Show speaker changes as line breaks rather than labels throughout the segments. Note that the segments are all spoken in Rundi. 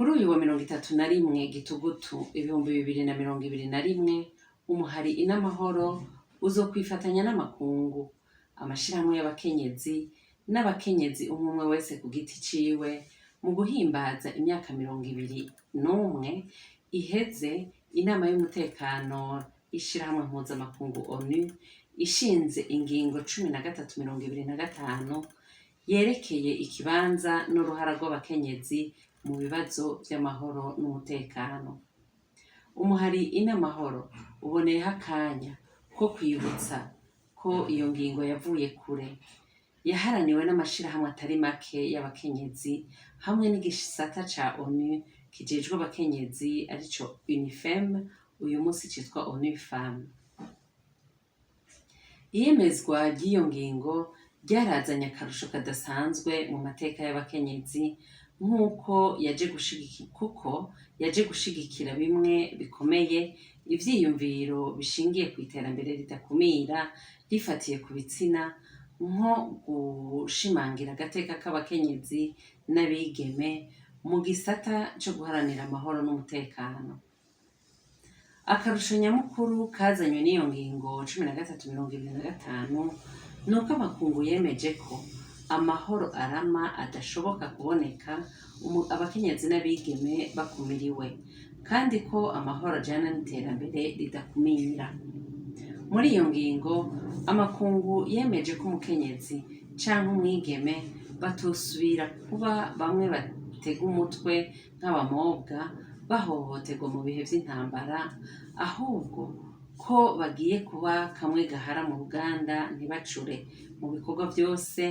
Kuri uyu wa 31 Gitugutu 2021 umuhari inamahoro uzokwifatanya n'amakungu, amashirahamwe y'abakenyezi n'abakenyezi umwe wese ku giti ciwe mu guhimbaza imyaka 21 iheze inama y'umutekano ishirahamwe mpuzamakungu ONU ishinze ingingo 1325 yerekeye ikibanza n'uruhara rw'abakenyezi mu bibazo vy'amahoro n'umutekano. Umuhari inamahoro uboneyeho akanya ko kwibutsa ko iyo ngingo yavuye kure, yaharaniwe n'amashirahamwe atari make y'abakenyezi hamwe n'igisata ca ONU kijejwe abakenyezi arico UNIFEM, uyu munsi citwa ONU Femmes. Iyemezwa ry'iyo ngingo ryarazanye akarusho kadasanzwe mu mateka y'abakenyezi nk'uko yaje gushigikira bimwe bikomeye ivyiyumviro bishingiye ku iterambere ridakumira rifatiye ku bitsina, nko gushimangira agateka k'abakenyezi n'abigeme mu gisata co guharanira amahoro n'umutekano. Akarusho nyamukuru kazanywe n'iyo ngingo 1325 nuko amakungu yemeje ko amahoro arama adashoboka kuboneka abakenyezi n'abigeme bakumiriwe, kandi ko amahoro ajana n'iterambere ridakumira. Muri iyo ngingo amakungu yemeje ko umukenyezi canke umwigeme batosubira kuba bamwe batega umutwe nk'abamobwa bahohoterwa mu bihe vy'intambara, ahubwo ko bagiye kuba kamwe gahara mu ruganda ntibacure mu bikorwa vyose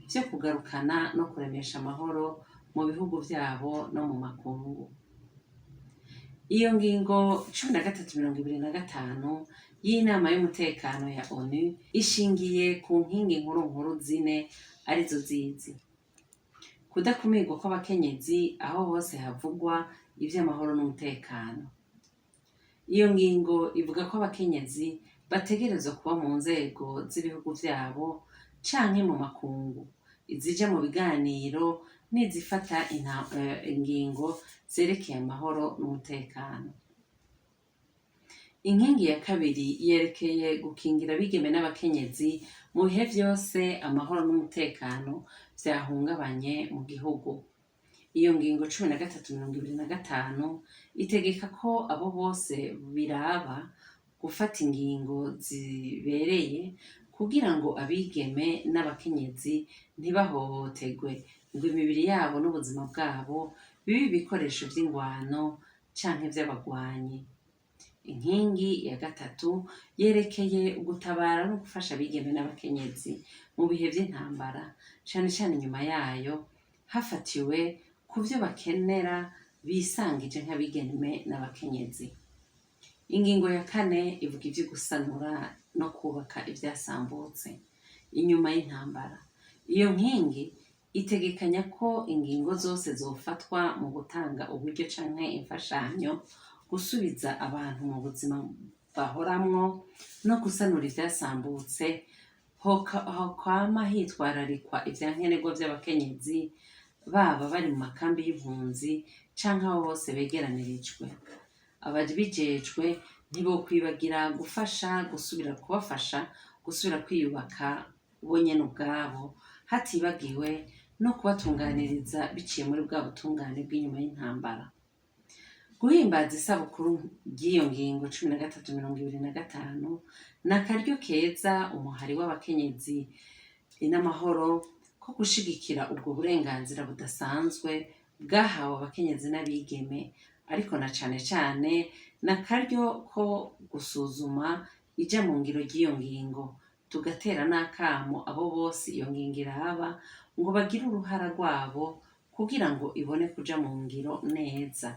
vyo kugarukana no kuremesha amahoro mu bihugu vyabo no mu makungu. Iyo ngingo 1325 y'inama y'umutekano ya ONU ishingiye ku nkingi nkuru zine arizo zizi: kudakumirwa kw'abakenyezi aho hose havugwa ivy'amahoro n'umutekano. Iyo ngingo ivuga ko abakenyezi bategerezwa kuba mu nzego z'ibihugu vyabo canke mu makungu, izija mu biganiro n'izifata ingingo zerekeye amahoro n'umutekano. Inkingi ya kabiri yerekeye gukingira abigeme n'abakenyezi mu bihe vyose amahoro n'umutekano vyahungabanye mu gihugu. Iyo ngingo 1325 itegeka ko abo bose biraba gufata ingingo zibereye kugira ngo abigeme n'abakenyezi ntibahohoterwe ngo imibiri yabo n'ubuzima bwabo bibe ibikoresho vy'ingwano canke vy'abagwanyi. Inkingi ya gatatu yerekeye ugutabara no gufasha abigeme n'abakenyezi mu bihe vy'intambara, cane cane inyuma yayo hafatiwe ku vyo bakenera bisangije nk'abigeme n'abakenyezi. Ingingo ya kane ivuga ivyo gusanura no kubaka ivyasambutse inyuma y'intambara. Iyo nkingi itegekanya ko ingingo zose zofatwa mu gutanga uburyo canke imfashanyo, gusubiza abantu mu buzima bahoramwo no gusanura ivyasambutse, hokwama hitwararikwa ivyankenerwa vy'abakenyezi baba bari mu makambi y'impunzi canke abo bose begeranirijwe. Ababijejwe ntibokwibagira kubafasha gusubira kwiyubaka bo nyene ubwabo, hatibagiwe no kubatunganiriza biciye muri bwa butungane bw'inyuma y'intambara. Guhimbaza isabukuru ry'iyo ngingo 1325 ni akaryo keza umuhari w'abakenyezi inamahoro ko gushigikira ubwo burenganzira budasanzwe bwahawe abakenyezi n'abigeme, ariko na cane cane n'akaryo ko gusuzuma ija mu ngiro ry'iyo ngingo, tugatera n'akamo abo bose iyo ngingo iraba ngo bagire uruhara rwabo kugira ngo ibone kuja mu ngiro neza.